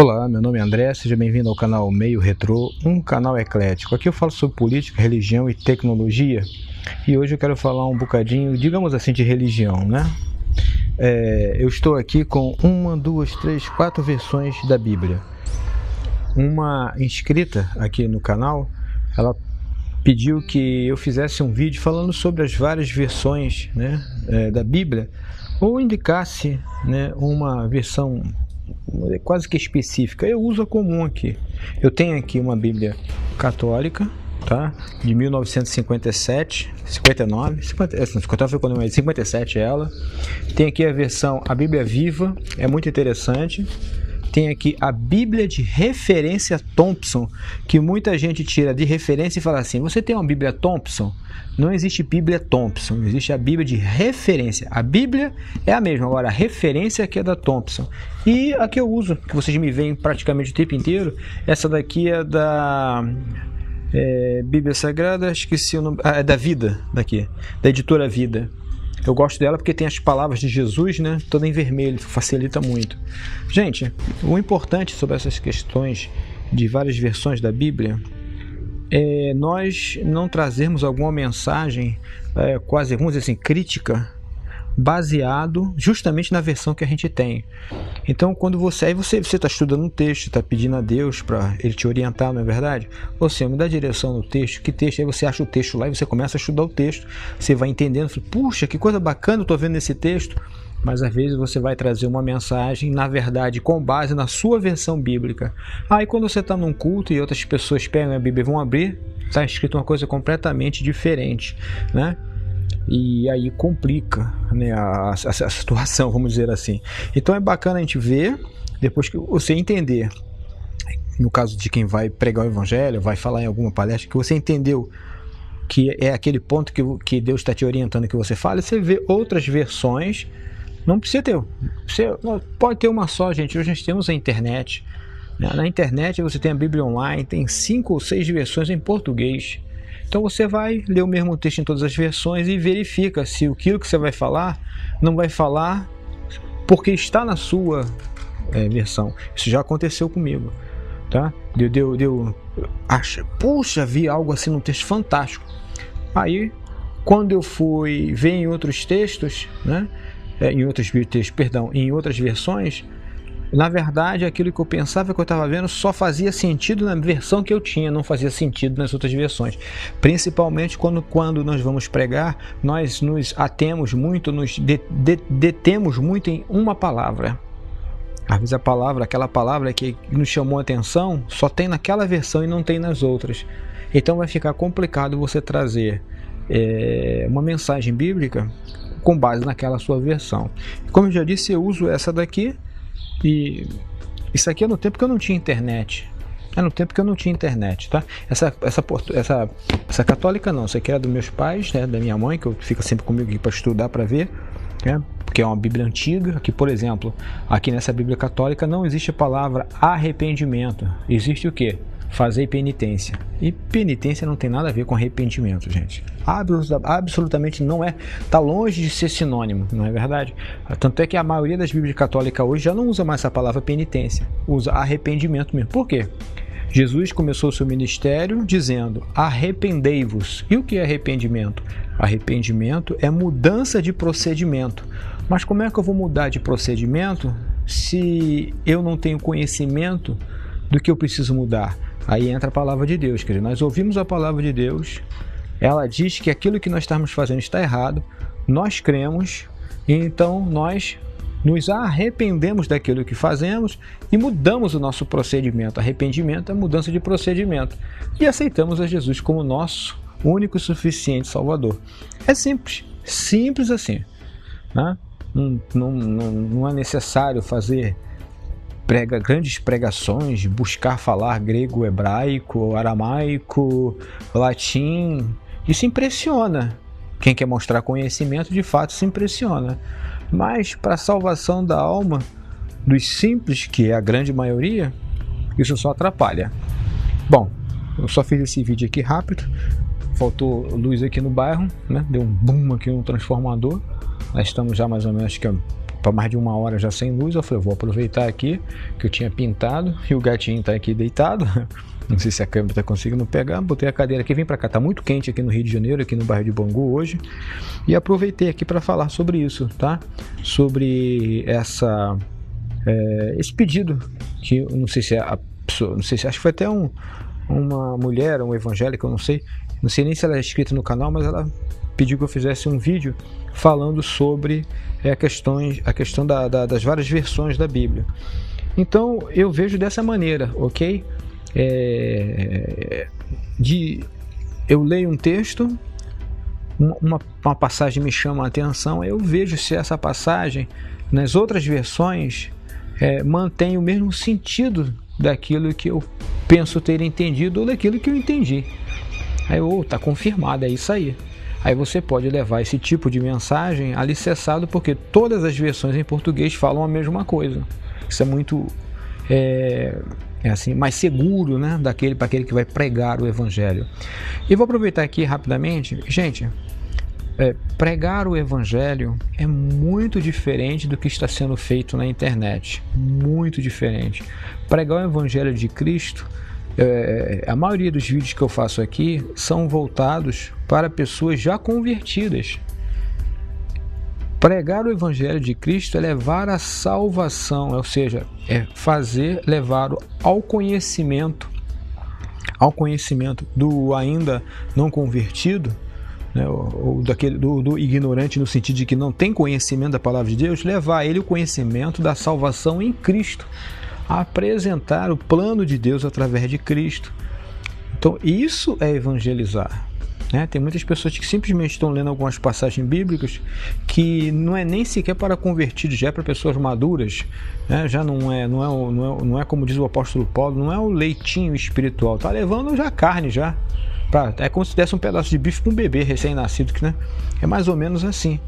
Olá, meu nome é André, seja bem-vindo ao canal Meio Retrô, um canal eclético. Aqui eu falo sobre política, religião e tecnologia, e hoje eu quero falar um bocadinho, digamos assim, de religião, né? Eu estou aqui com 4 versões da Bíblia. Uma inscrita aqui no canal, ela pediu que eu fizesse um vídeo falando sobre as várias versões, né, da Bíblia, ou indicasse, né, uma versão quase que específica. Eu uso a comum aqui. Eu tenho aqui uma Bíblia católica, tá? De 1957, 59, 59 foi quando eu 57 ela. Tem aqui a versão, a Bíblia Viva, é muito interessante. Tem aqui a Bíblia de referência Thompson, que muita gente tira de referência e fala assim: você tem uma Bíblia Thompson? Não existe Bíblia Thompson, existe a Bíblia de referência. A Bíblia é a mesma, agora a referência aqui é da Thompson. E a que eu uso, que vocês me veem praticamente o tempo inteiro, essa daqui é da Bíblia Sagrada, esqueci o nome, é da Vida, daqui, da editora Vida. Eu gosto dela porque tem as palavras de Jesus, né, toda em vermelho, facilita muito. Gente, o importante sobre essas questões de várias versões da Bíblia é nós não trazermos alguma mensagem quase, vamos dizer assim, crítica, baseado justamente na versão que a gente tem. Então, quando você está estudando um texto, está pedindo a Deus para ele te orientar, não é verdade? Ou seja, me dá direção no texto, que texto? Aí você acha o texto lá e você começa a estudar o texto, você vai entendendo, puxa, que coisa bacana, eu estou vendo esse texto. Mas às vezes você vai trazer uma mensagem, na verdade, com base na sua versão bíblica. Aí quando você está num culto e outras pessoas pegam a Bíblia e vão abrir, está escrito uma coisa completamente diferente, né? E aí complica, né, a situação, vamos dizer assim. Então é bacana a gente ver, depois que você entender, no caso de quem vai pregar o evangelho, vai falar em alguma palestra, que você entendeu que é aquele ponto que Deus está te orientando que você fale, você vê outras versões. Não precisa ter, pode ter uma só, gente. Hoje nós temos a internet. Na internet você tem a Bíblia online, tem 5 ou 6 versões em português. Então você vai ler o mesmo texto em todas as versões e verifica se aquilo que você vai falar não vai falar porque está na sua versão. Isso já aconteceu comigo, tá? Puxa, vi algo assim num texto fantástico. Aí, quando eu fui ver em outros textos, né? Em outras versões, na verdade aquilo que eu pensava que eu estava vendo só fazia sentido na versão que eu tinha, não fazia sentido nas outras versões. Principalmente quando nós vamos pregar, nós nos atemos muito, nos detemos muito em uma palavra. Às vezes aquela palavra que nos chamou a atenção, só tem naquela versão e não tem nas outras. Então vai ficar complicado você trazer uma mensagem bíblica com base naquela sua versão. Como eu já disse, eu uso essa daqui, e isso aqui é no tempo que eu não tinha internet. Tá? Essa católica não, essa aqui era dos meus pais, né, da minha mãe, que fica sempre comigo aqui para estudar, para ver, né, porque é uma Bíblia antiga. Aqui, por exemplo, aqui nessa Bíblia católica não existe a palavra arrependimento. Existe o quê? Fazer penitência. E penitência não tem nada a ver com arrependimento, gente. Absolutamente não é. Está longe de ser sinônimo, não é verdade? Tanto é que a maioria das Bíblias católicas hoje já não usa mais essa palavra penitência. Usa arrependimento mesmo. Por quê? Jesus começou o seu ministério dizendo: arrependei-vos. E o que é arrependimento? Arrependimento é mudança de procedimento. Mas como é que eu vou mudar de procedimento se eu não tenho conhecimento do que eu preciso mudar? Aí entra a palavra de Deus, quer dizer, nós ouvimos a palavra de Deus, ela diz que aquilo que nós estamos fazendo está errado, nós cremos, e então nós nos arrependemos daquilo que fazemos e mudamos o nosso procedimento. Arrependimento é mudança de procedimento. E aceitamos a Jesus como nosso único e suficiente Salvador. É simples assim, né? Não é necessário fazer grandes pregações, buscar falar grego, hebraico, aramaico, latim. Isso impressiona. Quem quer mostrar conhecimento, de fato, se impressiona. Mas para a salvação da alma dos simples, que é a grande maioria, isso só atrapalha. Bom, eu só fiz esse vídeo aqui rápido. Faltou luz aqui no bairro, né? Deu um boom aqui no transformador. Nós estamos já mais ou menos para mais de 1 hora já sem luz. Eu falei, vou aproveitar aqui que eu tinha pintado e o gatinho está aqui deitado. Não sei se a câmera está conseguindo pegar. Botei a cadeira aqui, vim para cá. Está muito quente aqui no Rio de Janeiro, aqui no bairro de Bangu hoje. E aproveitei aqui para falar sobre isso, tá? Sobre esse pedido que eu não sei se é a pessoa, não sei se acho que foi até uma mulher, um evangélico, eu não sei nem se ela é inscrita no canal, mas ela pediu que eu fizesse um vídeo falando sobre a questão das várias versões da Bíblia. Então eu vejo dessa maneira, ok? Eu leio um texto, uma passagem me chama a atenção, eu vejo se essa passagem nas outras versões mantém o mesmo sentido daquilo que eu penso ter entendido ou daquilo que eu entendi. Aí, tá confirmado, é isso aí. Aí você pode levar esse tipo de mensagem alicerçado, porque todas as versões em português falam a mesma coisa. Isso é muito assim, mais seguro, né, para aquele que vai pregar o evangelho. E vou aproveitar aqui rapidamente, gente. Pregar o evangelho é muito diferente do que está sendo feito na internet, muito diferente. Pregar o evangelho de Cristo, a maioria dos vídeos que eu faço aqui são voltados para pessoas já convertidas. Pregar o evangelho de Cristo é levar a salvação, ou seja, levar ao conhecimento do ainda não convertido, né, ou do ignorante, no sentido de que não tem conhecimento da palavra de Deus, levar ele o conhecimento da salvação em Cristo, apresentar o plano de Deus através de Cristo. Então isso é evangelizar, né? Tem muitas pessoas que simplesmente estão lendo algumas passagens bíblicas que não é nem sequer para convertidos, já é para pessoas maduras, né? Já não é como diz o apóstolo Paulo, não é o leitinho espiritual, está levando já carne já. É como se desse um pedaço de bife para um bebê recém-nascido, né? É mais ou menos assim.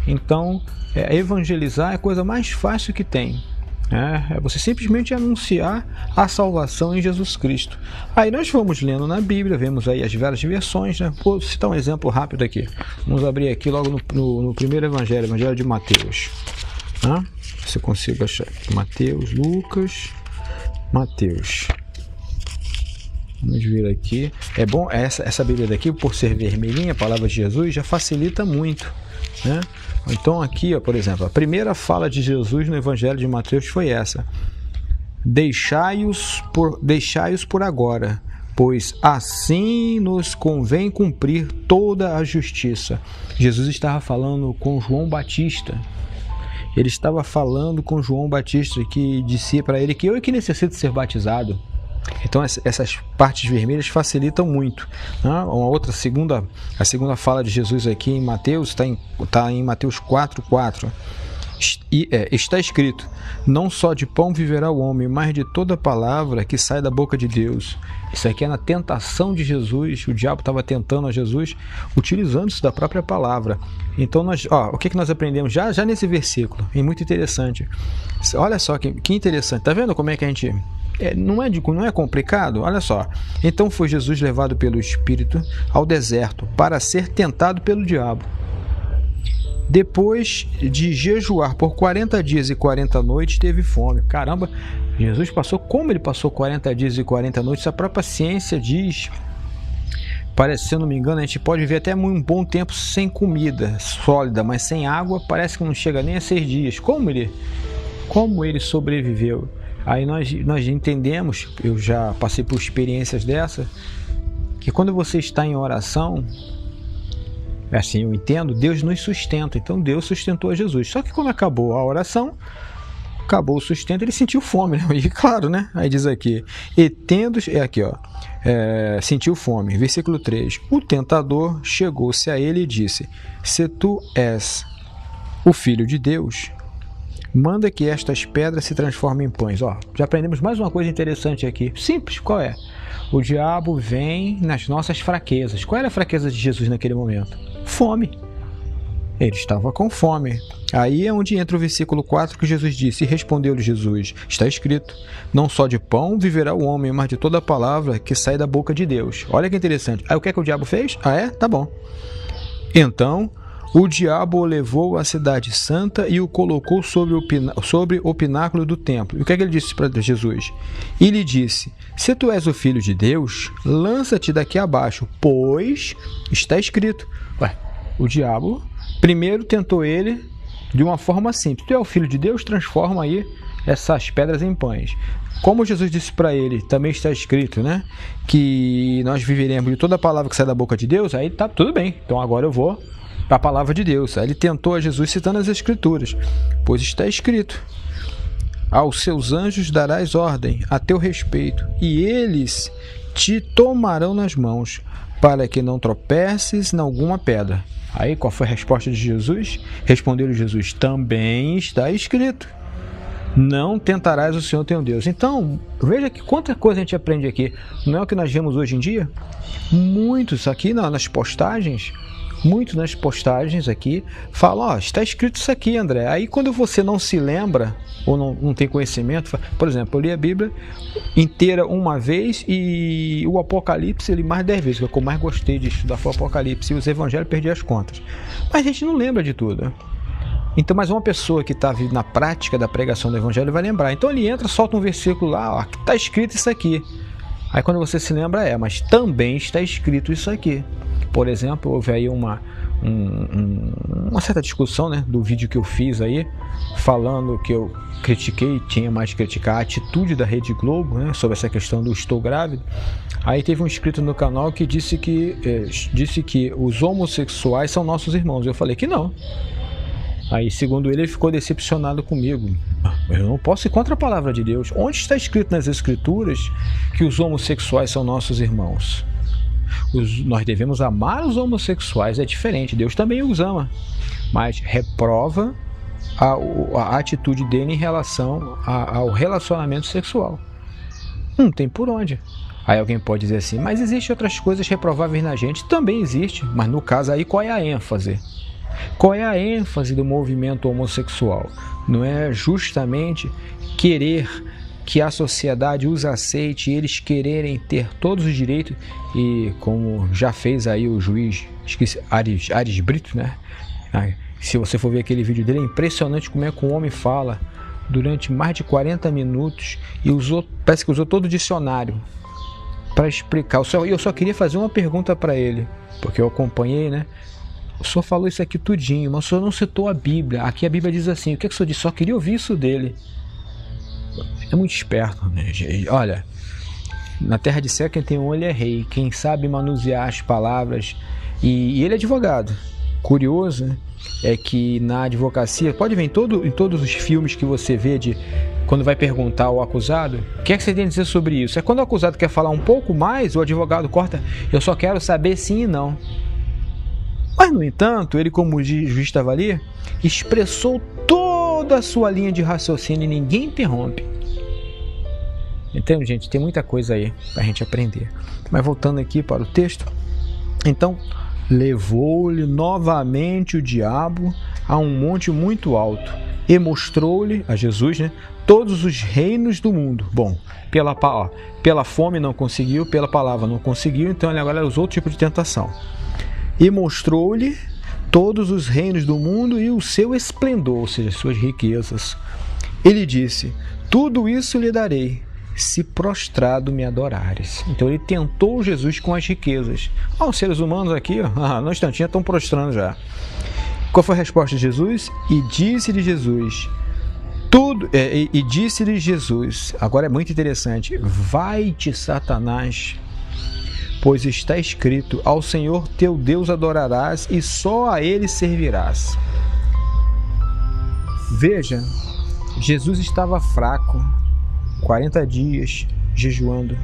Então, evangelizar é a coisa mais fácil que tem. É você simplesmente anunciar a salvação em Jesus Cristo. Aí nós vamos lendo na Bíblia, vemos aí as várias versões, né? Vou citar um exemplo rápido aqui. Vamos abrir aqui logo no primeiro evangelho de Mateus. Se eu consigo achar aqui. Mateus, Lucas, Mateus. Vamos ver aqui. É bom, essa Bíblia daqui, por ser vermelhinha, a palavra de Jesus, já facilita muito, né? Então aqui, por exemplo, a primeira fala de Jesus no Evangelho de Mateus foi essa: deixai-os por agora, pois assim nos convém cumprir toda a justiça. Jesus estava falando com João Batista. Ele estava falando com João Batista, que dizia para ele que eu é que necessito ser batizado. Então essas partes vermelhas facilitam muito, né? A segunda fala de Jesus aqui em Mateus está em Mateus 4:4. Está escrito: não só de pão viverá o homem, mas de toda palavra que sai da boca de Deus. Isso aqui é na tentação de Jesus. O diabo estava tentando a Jesus utilizando-se da própria palavra. Então o que nós aprendemos já nesse versículo? É muito interessante. Olha só que interessante. Tá vendo como é que a gente não é complicado? Olha só. Então foi Jesus levado pelo Espírito ao deserto para ser tentado pelo diabo. Depois de jejuar por 40 dias e 40 noites, teve fome. Caramba, Jesus como ele passou 40 dias e 40 noites? A própria ciência diz, parece, se eu não me engano, a gente pode viver até um bom tempo sem comida sólida, mas sem água parece que não chega nem a 6 dias. Como ele sobreviveu? Aí nós entendemos, eu já passei por experiências dessas, que quando você está em oração, assim eu entendo, Deus nos sustenta. Então Deus sustentou a Jesus. Só que quando acabou a oração, acabou o sustento, ele sentiu fome, né? E claro, né? Aí diz aqui, sentiu fome. Versículo 3. O tentador chegou-se a ele e disse: se tu és o Filho de Deus, manda que estas pedras se transformem em pães. Já aprendemos mais uma coisa interessante aqui. Simples, qual é? O diabo vem nas nossas fraquezas. Qual era a fraqueza de Jesus naquele momento? Fome. Ele estava com fome. Aí é onde entra o versículo 4 que Jesus disse: e respondeu-lhe Jesus: está escrito, não só de pão viverá o homem, mas de toda a palavra que sai da boca de Deus. Olha que interessante. Aí o que é que o diabo fez? Tá bom. Então o diabo o levou à cidade santa e o colocou sobre o pináculo do templo. E o que é que ele disse para Jesus? E lhe disse: se tu és o filho de Deus, lança-te daqui abaixo, pois está escrito. O diabo primeiro tentou ele de uma forma simples. Tu é o filho de Deus, transforma aí essas pedras em pães. Como Jesus disse para ele, também está escrito, né, que nós viveremos de toda a palavra que sai da boca de Deus, aí tá tudo bem. Então agora eu vou para a palavra de Deus. Aí ele tentou a Jesus citando as Escrituras, pois está escrito: aos seus anjos darás ordem a teu respeito, e eles te tomarão nas mãos, para que não tropeces em alguma pedra. Aí qual foi a resposta de Jesus? Respondeu-lhe Jesus: também está escrito: não tentarás o Senhor teu Deus. Então, veja que quanta coisa a gente aprende aqui. Não é o que nós vemos hoje em dia? Muitos aqui nas postagens, aqui falam: está escrito isso aqui, André. Aí quando você não se lembra ou não tem conhecimento, por exemplo, eu li a Bíblia inteira uma vez e o Apocalipse ele mais 10 vezes. O que eu mais gostei de estudar foi o Apocalipse, e os Evangelhos perdi as contas. Mas a gente não lembra de tudo. Então, mas uma pessoa que está na prática da pregação do Evangelho vai lembrar. Então ele entra, solta um versículo lá, está escrito isso aqui. Aí quando você se lembra, mas também está escrito isso aqui. Por exemplo, houve aí uma certa discussão, né, do vídeo que eu fiz aí, falando que eu critiquei, tinha mais que criticar a atitude da Rede Globo, né, sobre essa questão do estou grávido. Aí teve um inscrito no canal que disse que os homossexuais são nossos irmãos. Eu falei que não. Aí, segundo ele ficou decepcionado comigo. Eu não posso ir contra a palavra de Deus. Onde está escrito nas Escrituras que os homossexuais são nossos irmãos? Nós devemos amar os homossexuais, é diferente. Deus também os ama, mas reprova a atitude dele em relação ao relacionamento sexual. Não tem por onde. Aí alguém pode dizer assim: mas existem outras coisas reprováveis na gente? Também existe, mas no caso aí qual é a ênfase? Qual é a ênfase do movimento homossexual? Não é justamente querer que a sociedade os aceite, eles quererem ter todos os direitos, e como já fez aí o juiz, esqueci, Ares Brito, né? Se você for ver aquele vídeo dele, é impressionante como é que o homem fala durante mais de 40 minutos e parece que usou todo o dicionário para explicar. Eu só queria fazer uma pergunta para ele, porque eu acompanhei, né? O senhor falou isso aqui tudinho, mas o senhor não citou a Bíblia. Aqui a Bíblia diz assim. O que o senhor disse? Só queria ouvir isso dele. É muito esperto, né? Olha, na terra de céu quem tem um olho é rei. Quem sabe manusear as palavras. E ele é advogado. Curioso, né? É que na advocacia, pode ver em todos os filmes que você vê quando vai perguntar ao acusado, o que é que você tem a dizer sobre isso? É quando o acusado quer falar um pouco mais, o advogado corta: eu só quero saber sim e não. Mas, no entanto, ele, como juiz estava ali, expressou toda a sua linha de raciocínio e ninguém interrompe. Então, gente, tem muita coisa aí para a gente aprender. Mas voltando aqui para o texto. Então, levou-lhe novamente o diabo a um monte muito alto e mostrou-lhe, a Jesus, né, todos os reinos do mundo. Bom, pela fome não conseguiu, pela palavra não conseguiu, então ele agora usou outro tipo de tentação. E mostrou-lhe todos os reinos do mundo e o seu esplendor, ou seja, suas riquezas. Ele disse: tudo isso lhe darei, se prostrado me adorares. Então ele tentou Jesus com as riquezas. Os seres humanos aqui, no instantinho estão prostrando já. Qual foi a resposta de Jesus? E disse-lhe Jesus, agora é muito interessante: vai-te, Satanás, pois está escrito: ao Senhor teu Deus adorarás e só a Ele servirás. Veja, Jesus estava fraco, 40 dias jejuando,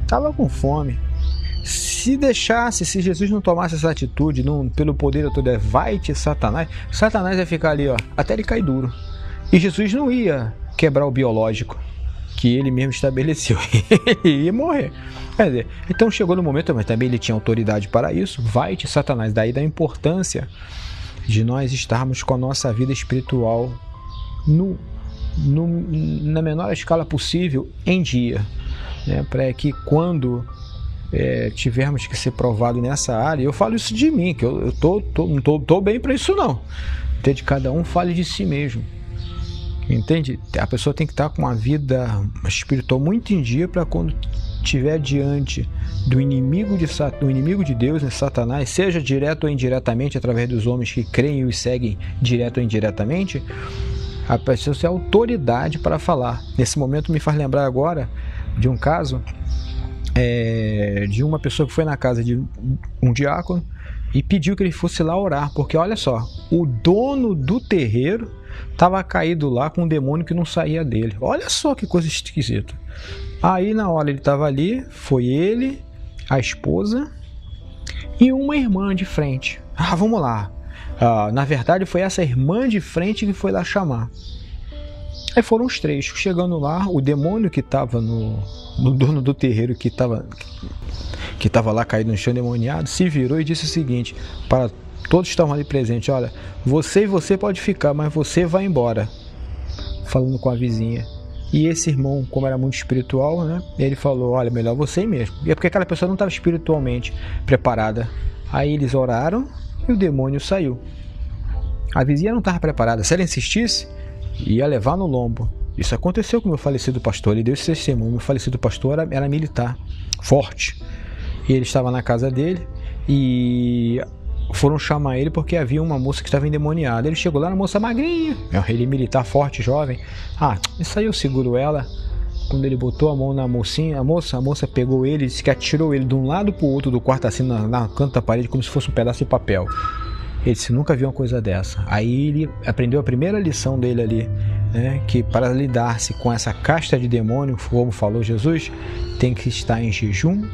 estava com fome. Se Jesus não tomasse essa atitude, pelo poder todo, vai-te, Satanás, Satanás ia ficar ali, até ele cair duro. E Jesus não ia quebrar o biológico que ele mesmo estabeleceu, ele ia morrer. Quer dizer, então chegou no momento, mas também ele tinha autoridade para isso. Vai-te, Satanás. Daí da importância de nós estarmos com a nossa vida espiritual na menor escala possível em dia, né? Para que quando tivermos que ser provados nessa área, eu falo isso de mim, que eu não tô bem para isso não. Entende? Cada um fale de si mesmo. Entende? A pessoa tem que estar com uma vida espiritual muito em dia para quando estiver diante do inimigo de Deus, né, Satanás, seja direto ou indiretamente, através dos homens que creem e os seguem direto ou indiretamente, a pessoa tem autoridade para falar. Nesse momento me faz lembrar agora de um caso de uma pessoa que foi na casa de um diácono e pediu que ele fosse lá orar, porque olha só, o dono do terreiro estava caído lá com um demônio que não saía dele. Olha só que coisa esquisita. Aí na hora ele estava ali, foi ele, a esposa e uma irmã de frente. Vamos lá. Na verdade foi essa irmã de frente que foi lá chamar. Aí foram os três. Chegando lá, o demônio que estava no dono do terreiro, que estava lá caído no chão endemoniado, se virou e disse o seguinte para todos que estavam ali presentes: olha, você pode ficar, mas você vai embora. Falando com a vizinha. E esse irmão, como era muito espiritual, né, ele falou: olha, melhor você ir mesmo. E é porque aquela pessoa não estava espiritualmente preparada. Aí eles oraram e o demônio saiu. A vizinha não estava preparada. Se ela insistisse, ia levar no lombo. Isso aconteceu com o meu falecido pastor. Ele deu esse testemunho. Meu falecido pastor era militar, forte. E ele estava na casa dele e foram chamar ele porque havia uma moça que estava endemoniada. Ele chegou lá, uma moça magrinha, ele militar, forte, jovem. Isso aí eu seguro ela. Quando ele botou a mão na mocinha, a moça pegou ele, disse que atirou ele de um lado para o outro do quarto, assim, na canto da parede, como se fosse um pedaço de papel. Ele disse: nunca viu uma coisa dessa. Aí ele aprendeu a primeira lição dele ali, né, que para lidar-se com essa casta de demônio, como falou Jesus, tem que estar em jejum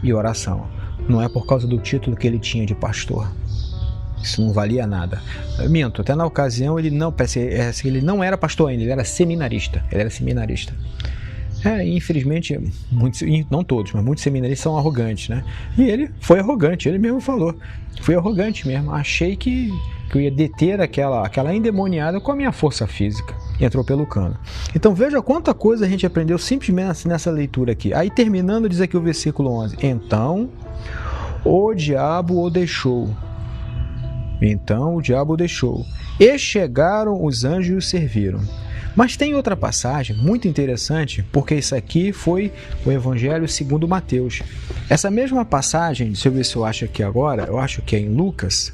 e oração. Não é por causa do título que ele tinha de pastor. Isso não valia nada. Eu minto, até na ocasião ele não era pastor ainda, ele era seminarista. Infelizmente, muitos, não todos, mas muitos seminaristas são arrogantes, né? E ele foi arrogante, ele mesmo falou. Fui arrogante mesmo, achei que eu ia deter aquela endemoniada com a minha força física. E entrou pelo cano. Então veja quanta coisa a gente aprendeu simplesmente nessa leitura aqui. Aí terminando diz aqui o versículo 11. Então o diabo o deixou. E chegaram os anjos e o serviram. Mas tem outra passagem muito interessante, porque isso aqui foi o Evangelho segundo Mateus. Essa mesma passagem, deixa eu ver se eu acho aqui agora, eu acho que é em Lucas.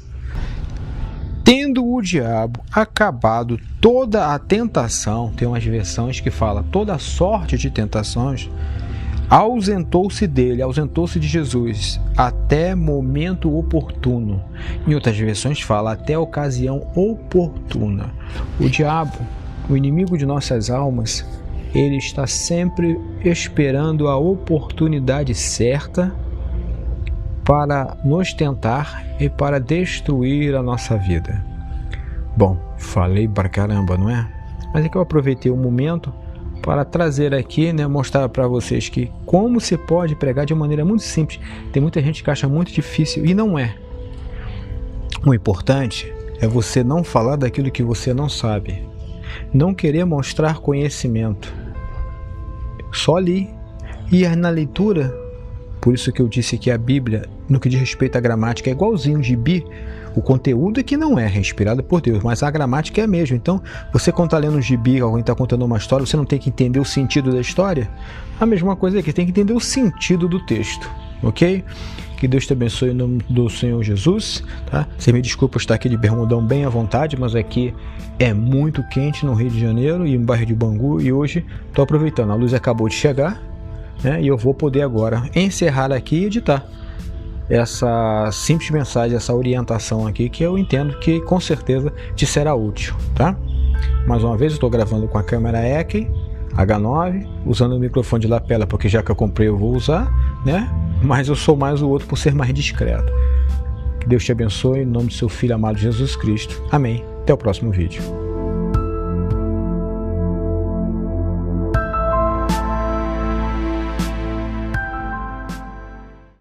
Tendo o diabo acabado toda a tentação, tem umas versões que fala toda sorte de tentações, ausentou-se de Jesus, até momento oportuno. Em outras versões fala até ocasião oportuna. O diabo, o inimigo de nossas almas, ele está sempre esperando a oportunidade certa para nos tentar e para destruir a nossa vida. Bom, falei pra caramba, não é? Mas é que eu aproveitei o momento para trazer aqui, né, mostrar para vocês que como se pode pregar de maneira muito simples. Tem muita gente que acha muito difícil e não é. O importante é você não falar daquilo que você não sabe. Não querer mostrar conhecimento. Só li. E na leitura, por isso que eu disse que a Bíblia, no que diz respeito à gramática, é igualzinho de gibi. O conteúdo é que não é inspirado por Deus, mas a gramática é a mesma. Então, você quando está lendo um gibi, alguém está contando uma história, você não tem que entender o sentido da história? A mesma coisa aqui, tem que entender o sentido do texto, ok? Que Deus te abençoe em nome do Senhor Jesus, tá? Você me desculpa estar aqui de bermudão bem à vontade, mas aqui é muito quente no Rio de Janeiro e no bairro de Bangu, e hoje estou aproveitando, a luz acabou de chegar, né? E eu vou poder agora encerrar aqui e editar essa simples mensagem, essa orientação aqui, que eu entendo que com certeza te será útil, tá? Mais uma vez eu estou gravando com a câmera EK H9, usando o microfone de lapela, porque já que eu comprei eu vou usar, né? Mas eu sou mais o outro por ser mais discreto. Que Deus te abençoe em nome do seu Filho amado Jesus Cristo. Amém. Até o próximo vídeo.